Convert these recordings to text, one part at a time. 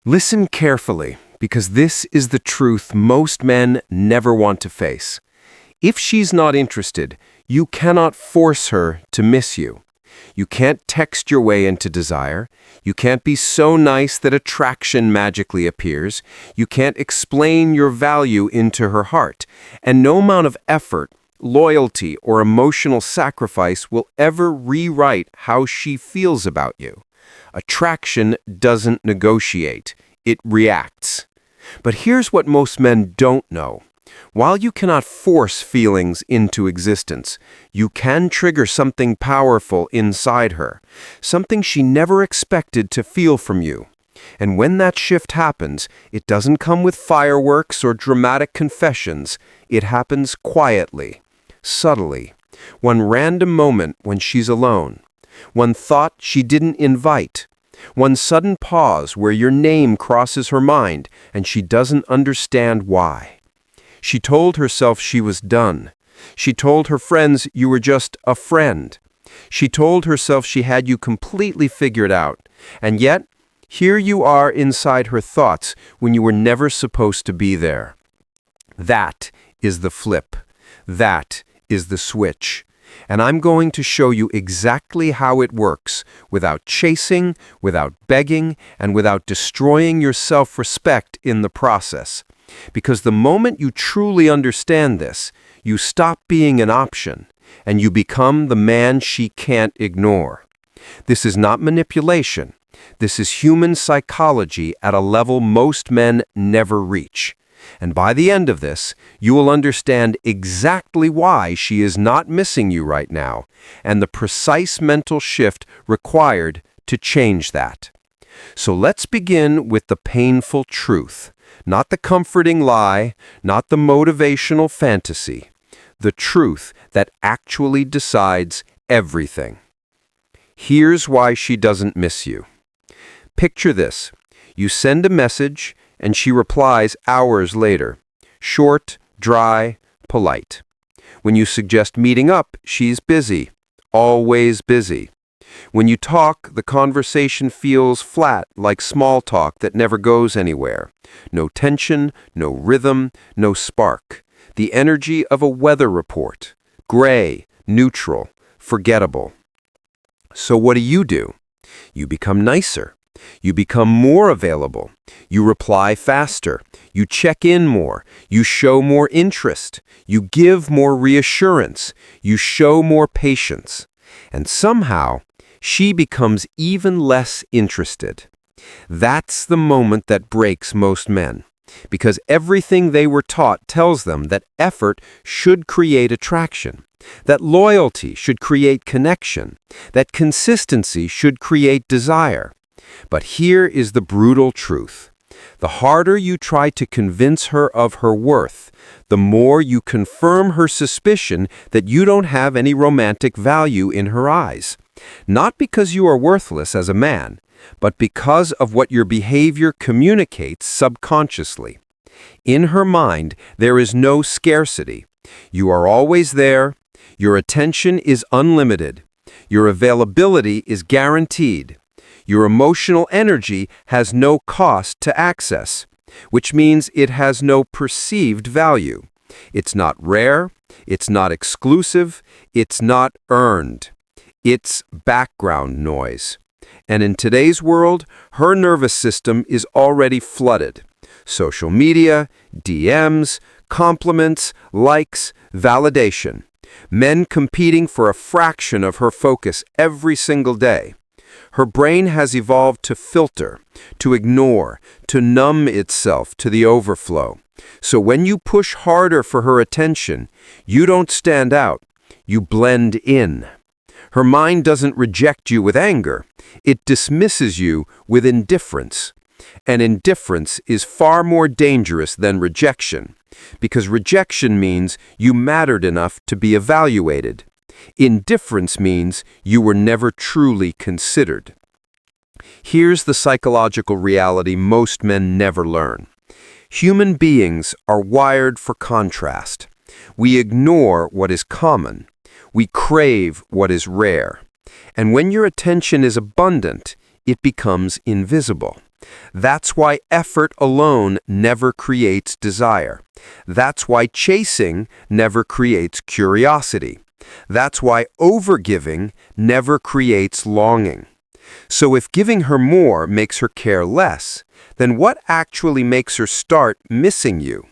Listen carefully, because this is the truth most men never want to face. If she's not interested, you cannot force her to miss you. You can't text your way into desire. You can't be so nice that attraction magically appears. You can't explain your value into her heart. And no amount of effort, loyalty, or emotional sacrifice will ever rewrite how she feels about you. Attraction doesn't negotiate. It reacts. But here's what most men don't know. While you cannot force feelings into existence, you can trigger something powerful inside her, something she never expected to feel from you. And when that shift happens, it doesn't come with fireworks or dramatic confessions. It happens quietly, subtly. One random moment when she's alone. One thought she didn't invite. One sudden pause where your name crosses her mind and she doesn't understand why. She told herself she was done. She told her friends you were just a friend. She told herself she had you completely figured out. And yet, here you are inside her thoughts when you were never supposed to be there. That is the flip. That is the switch. And I'm going to show you exactly how it works, without chasing, without begging, and without destroying your self-respect in the process. Because the moment you truly understand this, you stop being an option, and you become the man she can't ignore. This is not manipulation. This is human psychology at a level most men never reach. And by the end of this, you will understand exactly why she is not missing you right now, and the precise mental shift required to change that. So let's begin with the painful truth. Not the comforting lie, not the motivational fantasy. The truth that actually decides everything. Here's why she doesn't miss you. Picture this. You send a message, and she replies hours later. Short, dry, polite. When you suggest meeting up, she's busy. Always busy. When you talk, the conversation feels flat, like small talk that never goes anywhere. No tension, no rhythm, no spark. The energy of a weather report. Gray, neutral, forgettable. So what do? You become nicer. You become more available. You reply faster. You check in more. You show more interest. You give more reassurance. You show more patience. And somehow, she becomes even less interested. That's the moment that breaks most men, because everything they were taught tells them that effort should create attraction, that loyalty should create connection, that consistency should create desire. But here is the brutal truth. The harder you try to convince her of her worth, the more you confirm her suspicion that you don't have any romantic value in her eyes. Not because you are worthless as a man, but because of what your behavior communicates subconsciously. In her mind, there is no scarcity. You are always there. Your attention is unlimited. Your availability is guaranteed. Your emotional energy has no cost to access, which means it has no perceived value. It's not rare, it's not exclusive, it's not earned. It's background noise. And in today's world, her nervous system is already flooded. Social media, DMs, compliments, likes, validation. Men competing for a fraction of her focus every single day. Her brain has evolved to filter, to ignore, to numb itself to the overflow. So when you push harder for her attention, you don't stand out, you blend in. Her mind doesn't reject you with anger. It dismisses you with indifference. And indifference is far more dangerous than rejection, because rejection means you mattered enough to be evaluated. Indifference means you were never truly considered. Here's the psychological reality most men never learn. Human beings are wired for contrast. We ignore what is common. We crave what is rare. And when your attention is abundant, it becomes invisible. That's why effort alone never creates desire. That's why chasing never creates curiosity. That's why overgiving never creates longing. So if giving her more makes her care less, then what actually makes her start missing you?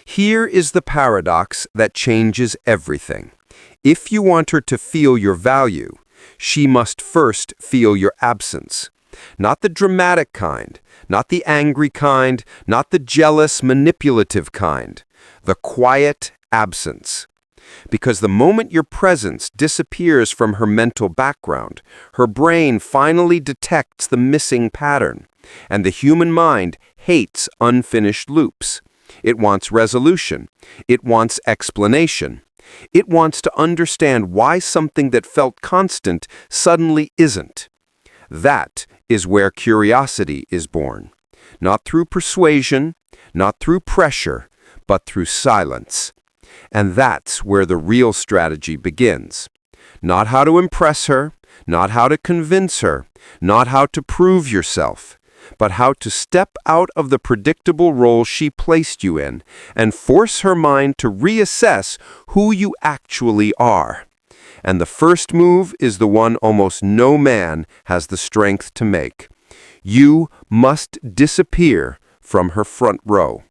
Here is the paradox that changes everything. If you want her to feel your value, she must first feel your absence. Not the dramatic kind, not the angry kind, not the jealous, manipulative kind. The quiet absence. Because the moment your presence disappears from her mental background, her brain finally detects the missing pattern. And the human mind hates unfinished loops. It wants resolution. It wants explanation. It wants to understand why something that felt constant suddenly isn't. That is where curiosity is born. Not through persuasion, not through pressure, but through silence. And that's where the real strategy begins. Not how to impress her, not how to convince her, not how to prove yourself, but how to step out of the predictable role she placed you in and force her mind to reassess who you actually are. And the first move is the one almost no man has the strength to make. You must disappear from her front row.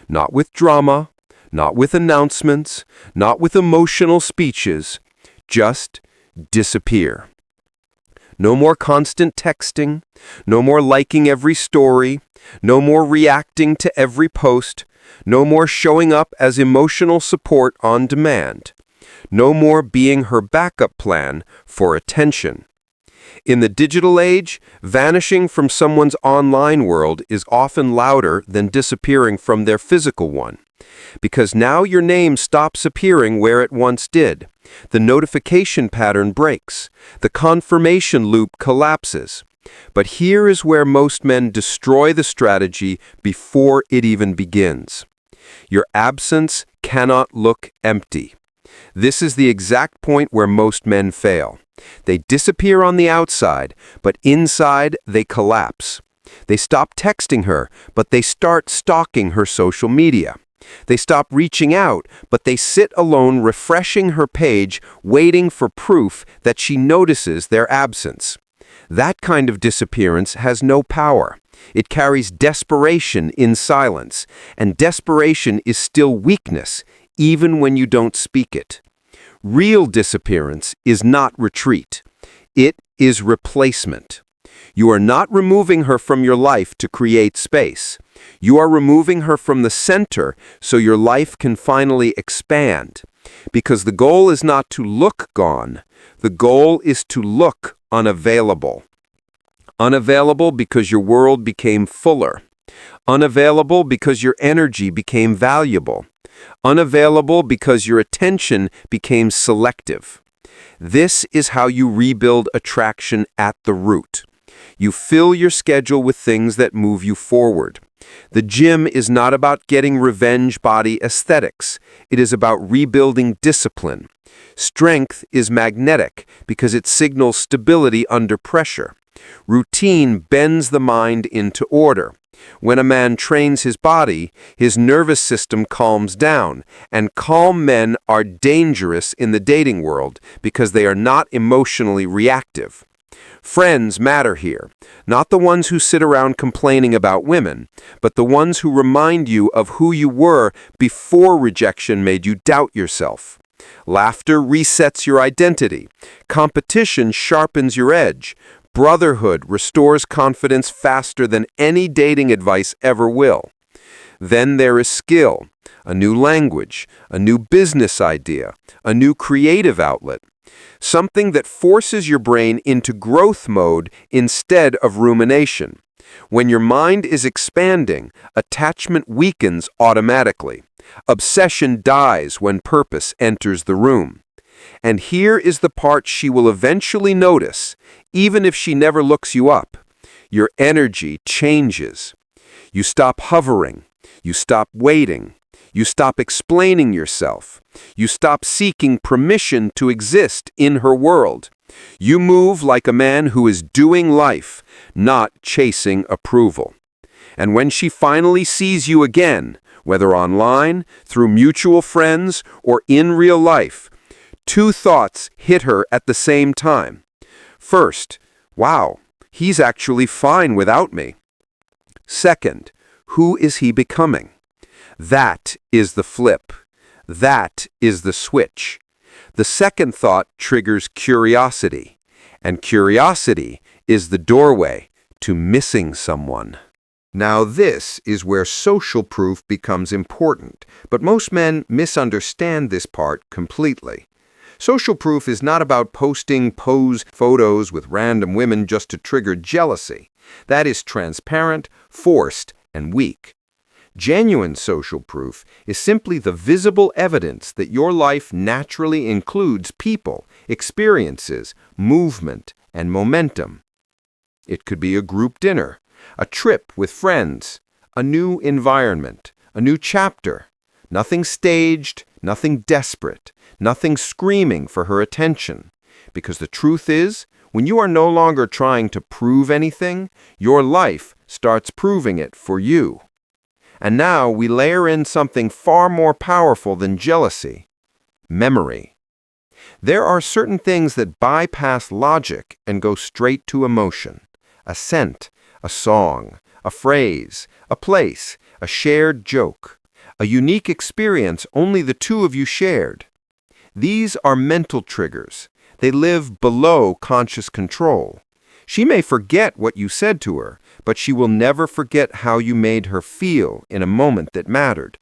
Not with drama, not with announcements, not with emotional speeches. Just disappear. No more constant texting, no more liking every story, no more reacting to every post, no more showing up as emotional support on demand, no more being her backup plan for attention. In the digital age, vanishing from someone's online world is often louder than disappearing from their physical one. Because now your name stops appearing where it once did. The notification pattern breaks. The confirmation loop collapses. But here is where most men destroy the strategy before it even begins. Your absence cannot look empty. This is the exact point where most men fail. They disappear on the outside, but inside they collapse. They stop texting her, but they start stalking her social media. They stop reaching out, but they sit alone refreshing her page, waiting for proof that she notices their absence. That kind of disappearance has no power. It carries desperation in silence, and desperation is still weakness, even when you don't speak it. Real disappearance is not retreat. It is replacement. You are not removing her from your life to create space. You are removing her from the center so your life can finally expand. Because the goal is not to look gone. The goal is to look unavailable. Unavailable because your world became fuller. Unavailable because your energy became valuable. Unavailable because your attention became selective. This is how you rebuild attraction at the root. You fill your schedule with things that move you forward. The gym is not about getting revenge body aesthetics. It is about rebuilding discipline. Strength is magnetic because it signals stability under pressure. Routine bends the mind into order. When a man trains his body, his nervous system calms down, and calm men are dangerous in the dating world because they are not emotionally reactive. Friends matter here, not the ones who sit around complaining about women, but the ones who remind you of who you were before rejection made you doubt yourself. Laughter resets your identity. Competition sharpens your edge. Brotherhood restores confidence faster than any dating advice ever will. Then there is skill, a new language, a new business idea, a new creative outlet. Something that forces your brain into growth mode instead of rumination. When your mind is expanding, attachment weakens automatically. Obsession dies when purpose enters the room. And here is the part she will eventually notice, even if she never looks you up. Your energy changes. You stop hovering. You stop waiting. You stop explaining yourself. You stop seeking permission to exist in her world. You move like a man who is doing life, not chasing approval. And when she finally sees you again, whether online, through mutual friends, or in real life, two thoughts hit her at the same time. First, wow, he's actually fine without me. Second, who is he becoming? That is the flip. That is the switch. The second thought triggers curiosity, and curiosity is the doorway to missing someone. Now this is where social proof becomes important, but most men misunderstand this part completely. Social proof is not about posting pose photos with random women just to trigger jealousy. That is transparent, forced, and weak. Genuine social proof is simply the visible evidence that your life naturally includes people, experiences, movement, and momentum. It could be a group dinner, a trip with friends, a new environment, a new chapter. Nothing staged, nothing desperate, nothing screaming for her attention. Because the truth is, when you are no longer trying to prove anything, your life starts proving it for you. And now we layer in something far more powerful than jealousy: memory. There are certain things that bypass logic and go straight to emotion. A scent, a song, a phrase, a place, a shared joke, a unique experience only the two of you shared. These are mental triggers. They live below conscious control. She may forget what you said to her, but she will never forget how you made her feel in a moment that mattered.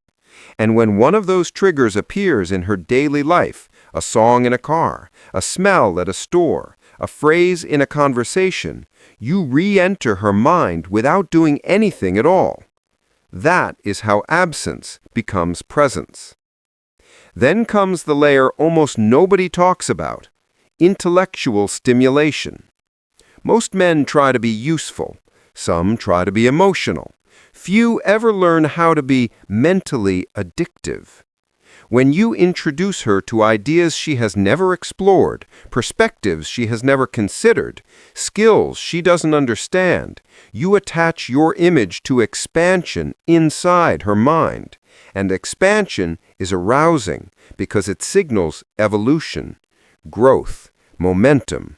And when one of those triggers appears in her daily life, a song in a car, a smell at a store, a phrase in a conversation, you re-enter her mind without doing anything at all. That is how absence becomes presence. Then comes the layer almost nobody talks about: intellectual stimulation. Most men try to be useful. Some try to be emotional. Few ever learn how to be mentally addictive. When you introduce her to ideas she has never explored, perspectives she has never considered, skills she doesn't understand, you attach your image to expansion inside her mind. And expansion is arousing because it signals evolution, growth, momentum.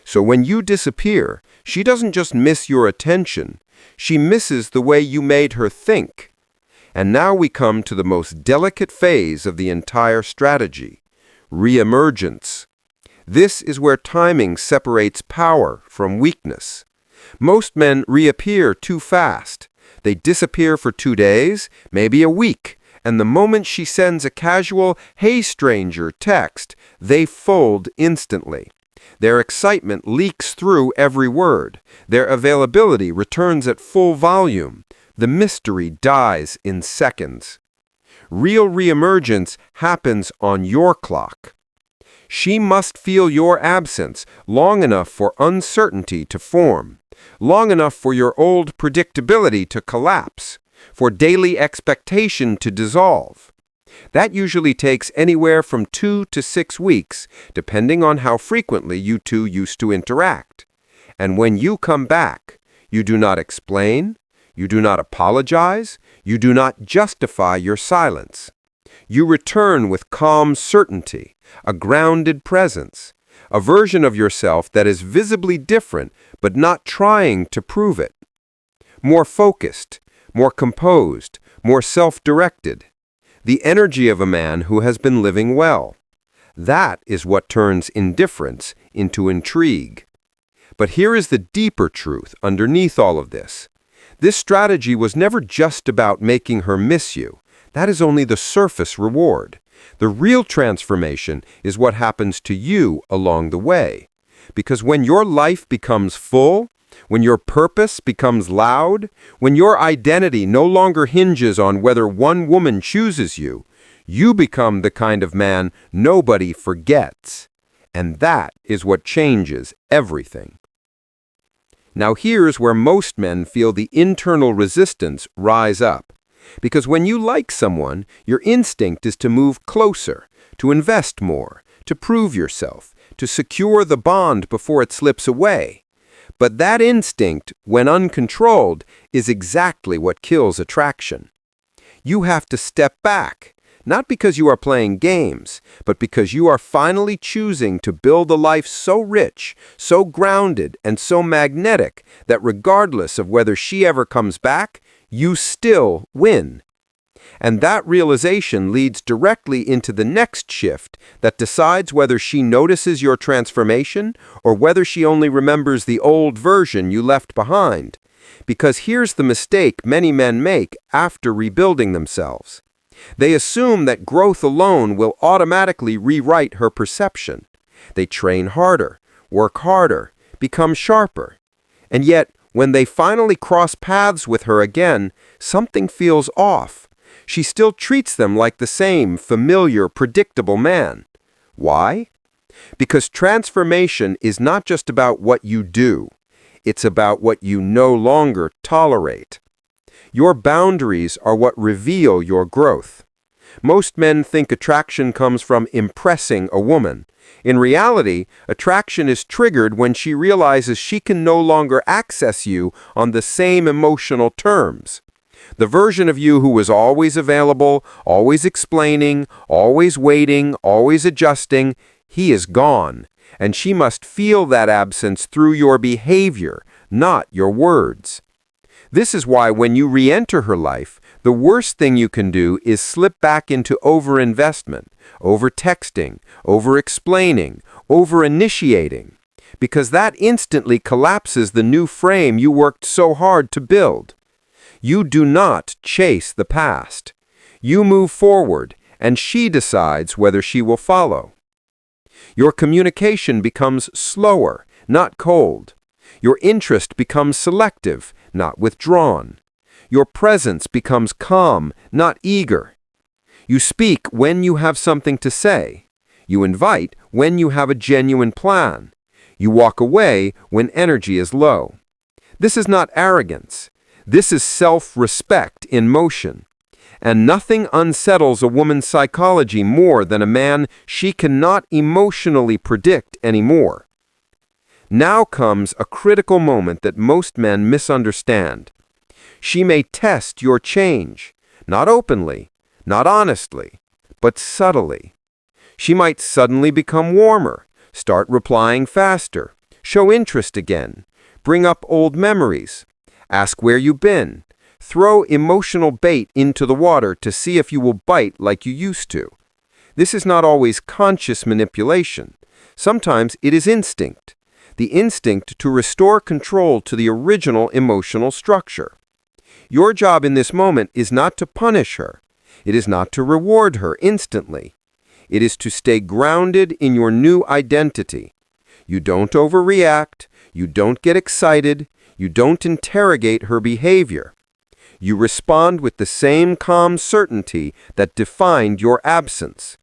So when you disappear, she doesn't just miss your attention, she misses the way you made her think. And now we come to the most delicate phase of the entire strategy: reemergence. This is where timing separates power from weakness. Most men reappear too fast. They disappear for 2 days, maybe a week, and the moment she sends a casual "Hey stranger" text, they fold instantly. Their excitement leaks through every word. Their availability returns at full volume. The mystery dies in seconds. Real reemergence happens on your clock. She must feel your absence long enough for uncertainty to form, long enough for your old predictability to collapse, for daily expectation to dissolve. That usually takes anywhere from 2 to 6 weeks, depending on how frequently you two used to interact. And when you come back, you do not explain, you do not apologize, you do not justify your silence. You return with calm certainty, a grounded presence, a version of yourself that is visibly different but not trying to prove it. More focused, more composed, more self-directed. The energy of a man who has been living well. That is what turns indifference into intrigue. But here is the deeper truth underneath all of this. This strategy was never just about making her miss you. That is only the surface reward. The real transformation is what happens to you along the way. Because when your life becomes full, when your purpose becomes loud, when your identity no longer hinges on whether one woman chooses you, you become the kind of man nobody forgets. And that is what changes everything. Now here's where most men feel the internal resistance rise up. Because when you like someone, your instinct is to move closer, to invest more, to prove yourself, to secure the bond before it slips away. But that instinct, when uncontrolled, is exactly what kills attraction. You have to step back, not because you are playing games, but because you are finally choosing to build a life so rich, so grounded, and so magnetic that regardless of whether she ever comes back, you still win. And that realization leads directly into the next shift that decides whether she notices your transformation or whether she only remembers the old version you left behind. Because here's the mistake many men make after rebuilding themselves. They assume that growth alone will automatically rewrite her perception. They train harder, work harder, become sharper. And yet, when they finally cross paths with her again, something feels off. She still treats them like the same familiar, predictable man. Why? Because transformation is not just about what you do. It's about what you no longer tolerate. Your boundaries are what reveal your growth. Most men think attraction comes from impressing a woman. In reality, attraction is triggered when she realizes she can no longer access you on the same emotional terms. The version of you who was always available, always explaining, always waiting, always adjusting, he is gone, and she must feel that absence through your behavior, not your words. This is why when you re-enter her life, the worst thing you can do is slip back into over-investment, over-texting, over-explaining, over-initiating, because that instantly collapses the new frame you worked so hard to build. You do not chase the past. You move forward, and she decides whether she will follow. Your communication becomes slower, not cold. Your interest becomes selective, not withdrawn. Your presence becomes calm, not eager. You speak when you have something to say. You invite when you have a genuine plan. You walk away when energy is low. This is not arrogance. This is self-respect in motion. And nothing unsettles a woman's psychology more than a man she cannot emotionally predict anymore. Now comes a critical moment that most men misunderstand. She may test your change, not openly, not honestly, but subtly. She might suddenly become warmer, start replying faster, show interest again, bring up old memories, ask where you've been, throw emotional bait into the water to see if you will bite like you used to. This is not always conscious manipulation. Sometimes it is instinct. The instinct to restore control to the original emotional structure. Your job in this moment is not to punish her. It is not to reward her instantly. It is to stay grounded in your new identity. You don't overreact. You don't get excited. You don't interrogate her behavior. You respond with the same calm certainty that defined your absence.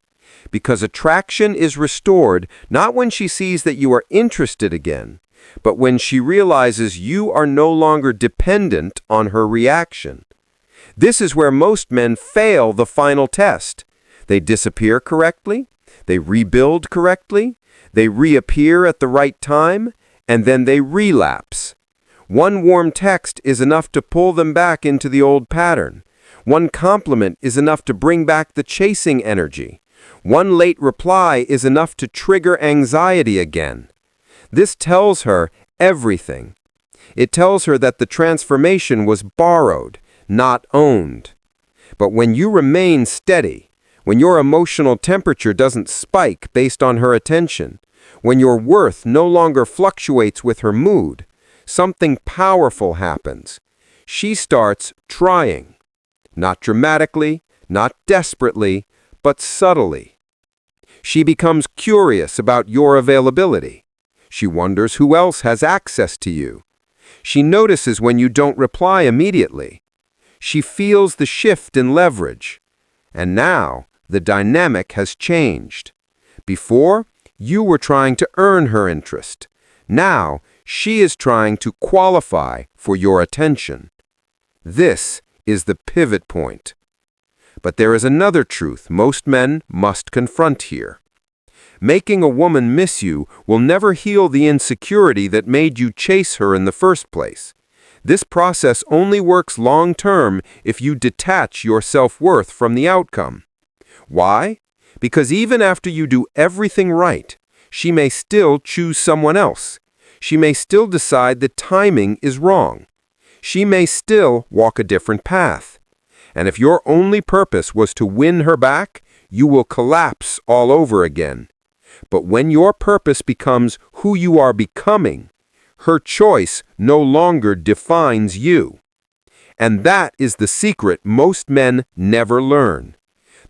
Because attraction is restored not when she sees that you are interested again, but when she realizes you are no longer dependent on her reaction. This is where most men fail the final test. They disappear correctly, they rebuild correctly, they reappear at the right time, and then they relapse. One warm text is enough to pull them back into the old pattern. One compliment is enough to bring back the chasing energy. One late reply is enough to trigger anxiety again. This tells her everything. It tells her that the transformation was borrowed, not owned. But when you remain steady, when your emotional temperature doesn't spike based on her attention, when your worth no longer fluctuates with her mood, something powerful happens. She starts trying. Not dramatically, not desperately, but subtly. She becomes curious about your availability. She wonders who else has access to you. She notices when you don't reply immediately. She feels the shift in leverage. And now, the dynamic has changed. Before, you were trying to earn her interest. Now, she is trying to qualify for your attention. This is the pivot point. But there is another truth most men must confront here. Making a woman miss you will never heal the insecurity that made you chase her in the first place. This process only works long-term if you detach your self-worth from the outcome. Why? Because even after you do everything right, she may still choose someone else. She may still decide that timing is wrong. She may still walk a different path. And if your only purpose was to win her back, you will collapse all over again. But when your purpose becomes who you are becoming, her choice no longer defines you. And that is the secret most men never learn.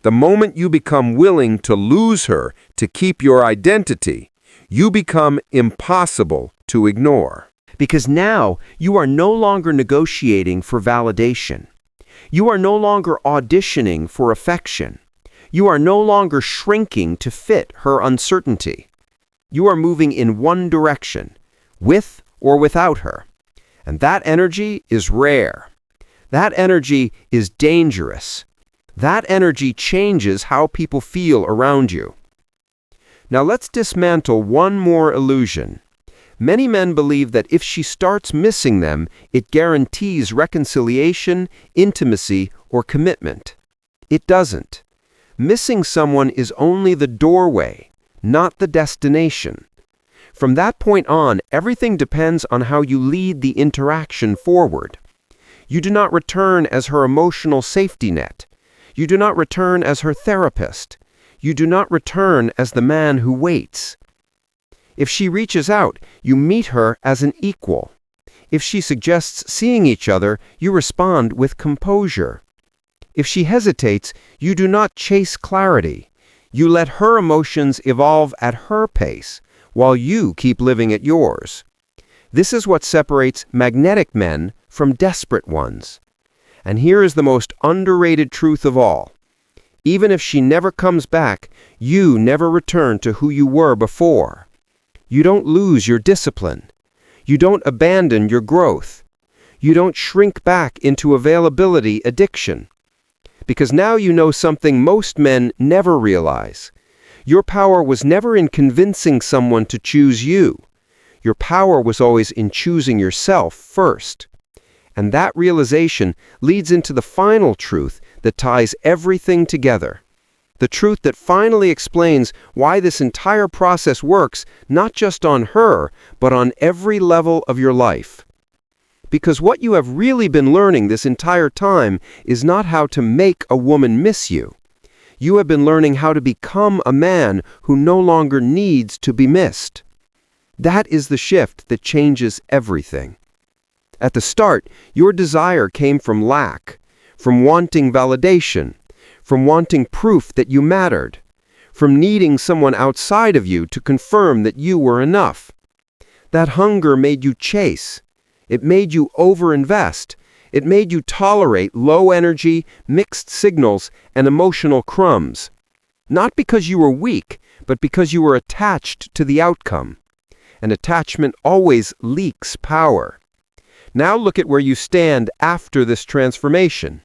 The moment you become willing to lose her to keep your identity, you become impossible to ignore. Because now you are no longer negotiating for validation. You are no longer auditioning for affection. You are no longer shrinking to fit her uncertainty. You are moving in one direction, with or without her. And that energy is rare. That energy is dangerous. That energy changes how people feel around you. Now let's dismantle one more illusion. Many men believe that if she starts missing them, it guarantees reconciliation, intimacy, or commitment. It doesn't. Missing someone is only the doorway, not the destination. From that point on, everything depends on how you lead the interaction forward. You do not return as her emotional safety net. You do not return as her therapist. You do not return as the man who waits. If she reaches out, you meet her as an equal. If she suggests seeing each other, you respond with composure. If she hesitates, you do not chase clarity. You let her emotions evolve at her pace, while you keep living at yours. This is what separates magnetic men from desperate ones. And here is the most underrated truth of all. Even if she never comes back, you never return to who you were before. You don't lose your discipline. You don't abandon your growth. You don't shrink back into availability addiction. Because now you know something most men never realize. Your power was never in convincing someone to choose you. Your power was always in choosing yourself first. And that realization leads into the final truth that ties everything together. The truth that finally explains why this entire process works not just on her, but on every level of your life. Because what you have really been learning this entire time is not how to make a woman miss you. You have been learning how to become a man who no longer needs to be missed. That is the shift that changes everything. At the start, your desire came from lack, from wanting validation, from wanting proof that you mattered, from needing someone outside of you to confirm that you were enough. That hunger made you chase. It made you overinvest. It made you tolerate low energy, mixed signals, and emotional crumbs. Not because you were weak, but because you were attached to the outcome. And attachment always leaks power. Now look at where you stand after this transformation.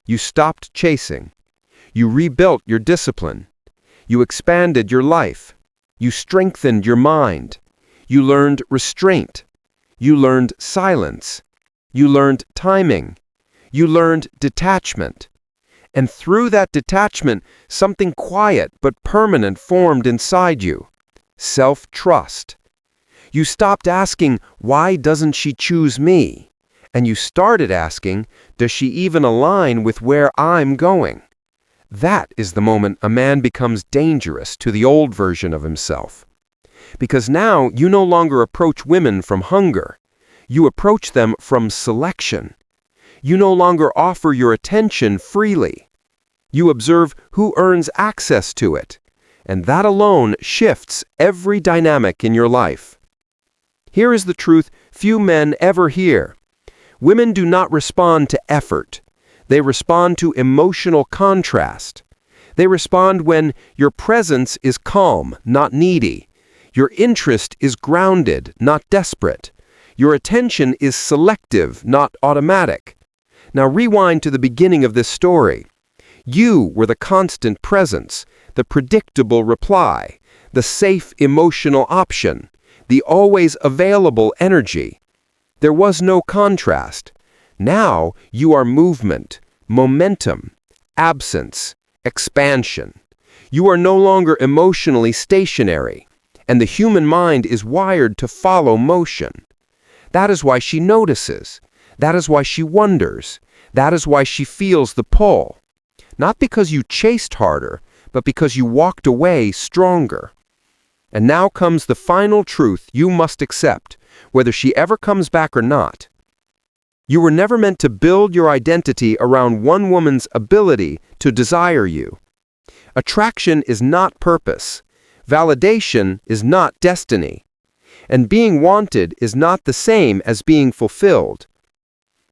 You stopped chasing. You rebuilt your discipline. You expanded your life. You strengthened your mind. You learned restraint. You learned silence. You learned timing. You learned detachment. And through that detachment, something quiet but permanent formed inside you. Self-trust. You stopped asking, why doesn't she choose me? And you started asking, does she even align with where I'm going? That is the moment a man becomes dangerous to the old version of himself. Because now you no longer approach women from hunger. You approach them from selection. You no longer offer your attention freely. You observe who earns access to it. And that alone shifts every dynamic in your life. Here is the truth few men ever hear. Women do not respond to effort. They respond to emotional contrast. They respond when your presence is calm, not needy. Your interest is grounded, not desperate. Your attention is selective, not automatic. Now rewind to the beginning of this story. You were the constant presence, the predictable reply, the safe emotional option, the always available energy. There was no contrast. Now you are movement, momentum, absence, expansion. You are no longer emotionally stationary, and the human mind is wired to follow motion. That is why she notices. That is why she wonders. That is why she feels the pull. Not because you chased harder, but because you walked away stronger. And now comes the final truth you must accept, whether she ever comes back or not. You were never meant to build your identity around one woman's ability to desire you. Attraction is not purpose. Validation is not destiny. And being wanted is not the same as being fulfilled.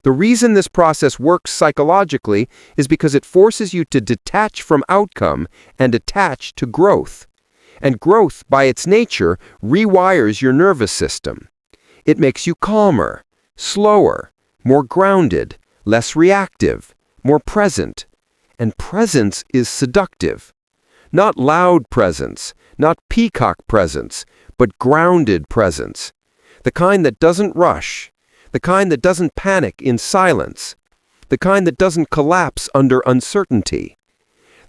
The reason this process works psychologically is because it forces you to detach from outcome and attach to growth. And growth, by its nature, rewires your nervous system. It makes you calmer, slower, more grounded, less reactive, more present. And presence is seductive. Not loud presence, not peacock presence, but grounded presence. The kind that doesn't rush, the kind that doesn't panic in silence, the kind that doesn't collapse under uncertainty.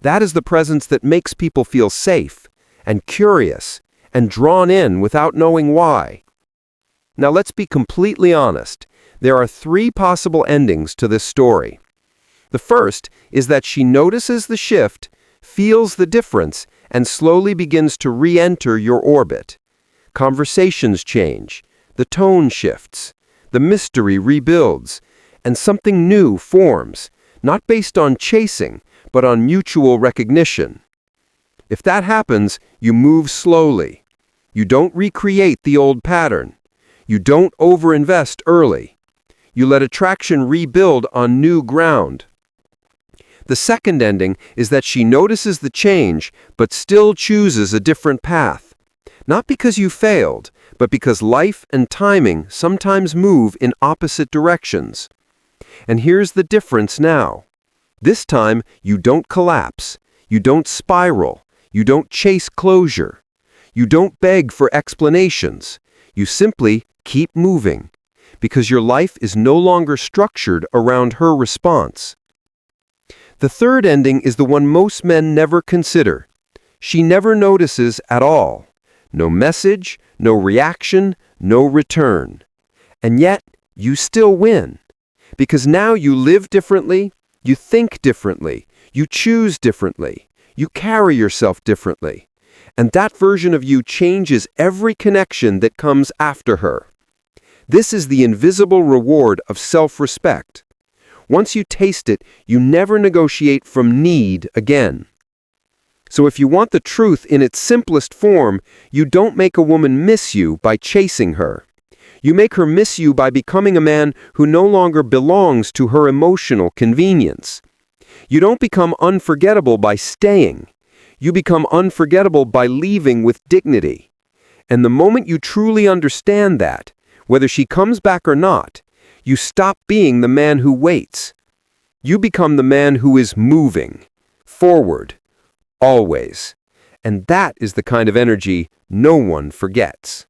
That is the presence that makes people feel safe and curious and drawn in without knowing why. Now let's be completely honest. There are 3 possible endings to this story. The first is that she notices the shift, feels the difference, and slowly begins to re-enter your orbit. Conversations change, the tone shifts, the mystery rebuilds, and something new forms, not based on chasing, but on mutual recognition. If that happens, you move slowly. You don't recreate the old pattern. You don't overinvest early. You let attraction rebuild on new ground. The second ending is that she notices the change, but still chooses a different path. Not because you failed, but because life and timing sometimes move in opposite directions. And here's the difference now. This time, you don't collapse. You don't spiral. You don't chase closure. You don't beg for explanations. You simply keep moving, because your life is no longer structured around her response. The third ending is the one most men never consider. She never notices at all. No message, no reaction, no return. And yet, you still win. Because now you live differently, you think differently, you choose differently, you carry yourself differently. And that version of you changes every connection that comes after her. This is the invisible reward of self-respect. Once you taste it, you never negotiate from need again. So if you want the truth in its simplest form, you don't make a woman miss you by chasing her. You make her miss you by becoming a man who no longer belongs to her emotional convenience. You don't become unforgettable by staying. You become unforgettable by leaving with dignity. And the moment you truly understand that, whether she comes back or not, you stop being the man who waits. You become the man who is moving, forward, always. And that is the kind of energy no one forgets.